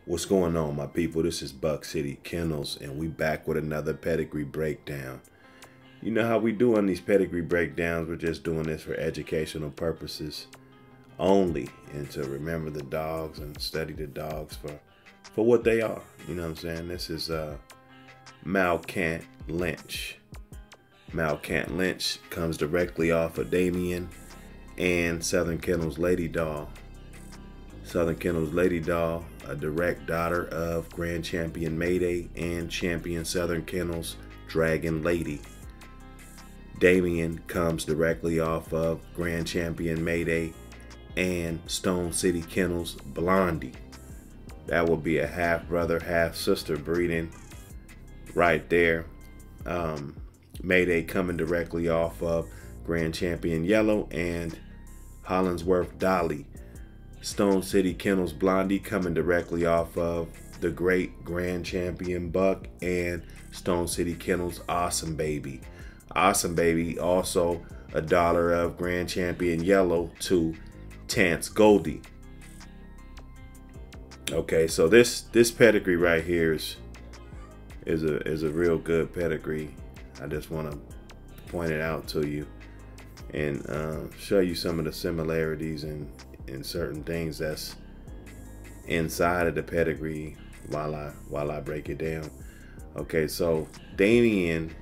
What's going on, my people? This is Buck City Kennels, and we back with another pedigree breakdown. You know how we do on these pedigree breakdowns. We're just doing this for educational purposes only, and to remember the dogs and study the dogs for what they are. You know what I'm saying? This is KANT LYNCH. KANT LYNCH comes directly off of Damien and Southern Kennels Lady Doll. Southern Kennels Lady Doll, a direct daughter of Grand Champion Mayday and Champion Southern Kennels Dragon Lady. Damien comes directly off of Grand Champion Mayday and Stone City Kennels Blondie. That will be a half brother, half sister breeding right there. Mayday coming directly off of Grand Champion Yellow and Hollingsworth Dolly. Stone City Kennels Blondie coming directly off of the great Grand Champion Buck and Stone City Kennels Awesome Baby. Awesome Baby also a daughter of Grand Champion Yellow to Tance Goldie. Okay, so this pedigree right here is a real good pedigree. I just want to point it out to you and show you some of the similarities in certain things that's inside of the pedigree while I break it down. Okay, so Damien,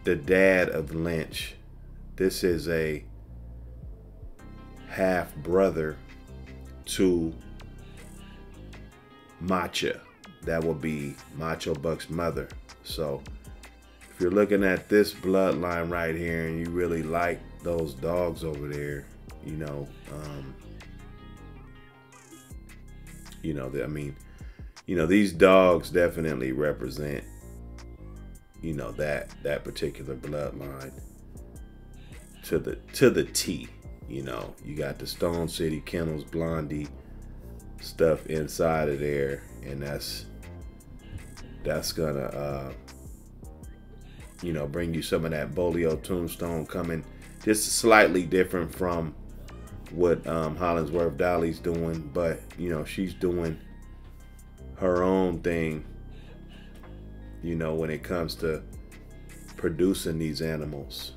the dad of Lynch, this is a half brother to Macha. That will be Macho Buck's mother. So if you're looking at this bloodline right here and you really like those dogs over there, these dogs definitely represent, that particular bloodline to the T. You got the Stone City Kennels Blondie stuff inside of there, and that's gonna bring you some of that Bolio Tombstone coming just slightly different from what Hollingsworth Dolly's doing, but she's doing her own thing when it comes to producing these animals.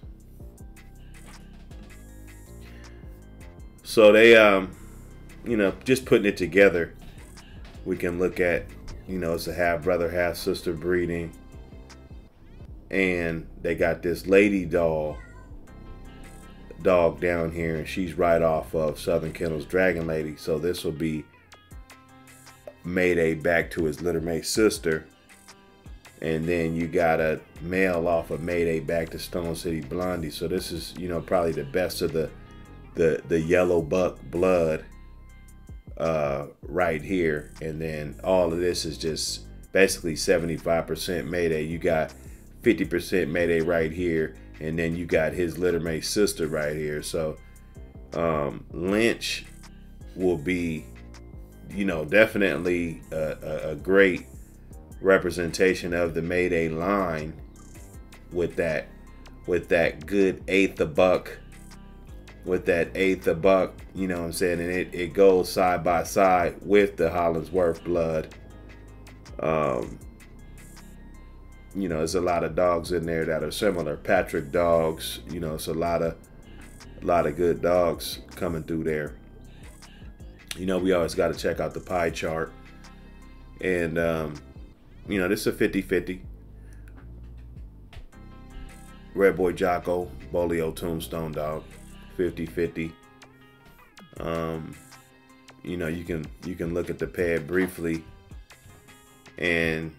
So they just putting it together, we can look at it's a half brother, half sister breeding, and they got this lady dog down here, and she's right off of Southern Kennels Dragon Lady. So this will be Mayday back to his littermate sister, and then you got a male off of Mayday back to Stone City Blondie. So this is probably the best of the yellow buck blood right here, and then all of this is just basically 75% Mayday. You got 50% Mayday right here, and then you got his littermate sister right here. So Lynch will be definitely a great representation of the Mayday line with that good eighth of buck, you know what I'm saying, and it goes side by side with the Hollingsworth blood. There's a lot of dogs in there that are similar. Patrick dogs, it's a lot of good dogs coming through there. We always got to check out the pie chart, and this is a 50-50. Red Boy Jocko, Bolio Tombstone dog, 50-50. You can look at the pad briefly, and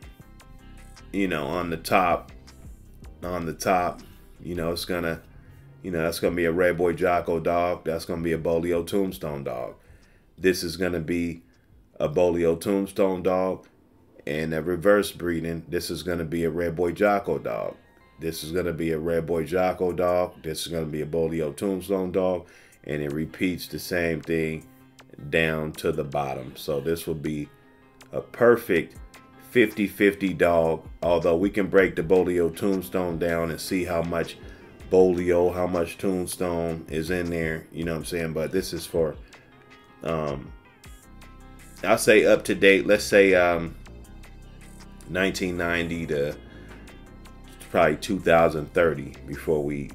on the top, it's gonna, that's gonna be a Red Boy Jocko dog. That's gonna be a Bolio Tombstone dog. This is gonna be a Bolio Tombstone dog, and a reverse breeding. This is gonna be a Red Boy Jocko dog. This is gonna be a Red Boy Jocko dog. This is gonna be a Bolio Tombstone dog, and it repeats the same thing down to the bottom. So this will be a perfect 50-50 dog, although we can break the Bolio Tombstone down and see how much Bolio, how much Tombstone is in there, you know what I'm saying? But this is for I'll say up to date. Let's say 1990 to probably 2030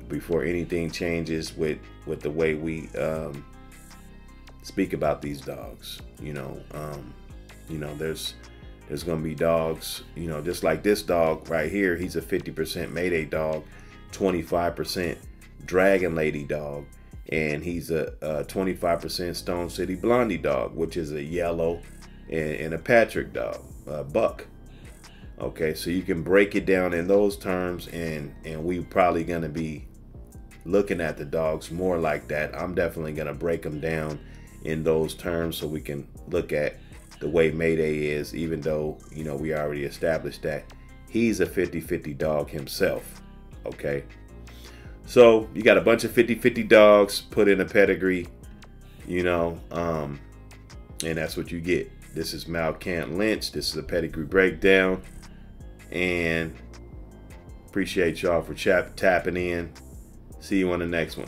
before anything changes with the way we speak about these dogs. There's gonna be dogs, just like this dog right here. He's a 50% Mayday dog, 25% Dragon Lady dog, and he's a 25% Stone City Blondie dog, which is a yellow and a Patrick dog, buck. Okay, so you can break it down in those terms, and we probably gonna be looking at the dogs more like that. I'm definitely gonna break them down in those terms so we can look at the way Mayday is, even though we already established that he's a 50-50 dog himself. Okay, so you got a bunch of 50-50 dogs put in a pedigree, and that's what you get. This is KANT Lynch. This is a pedigree breakdown, and appreciate y'all for tapping in. See you on the next one.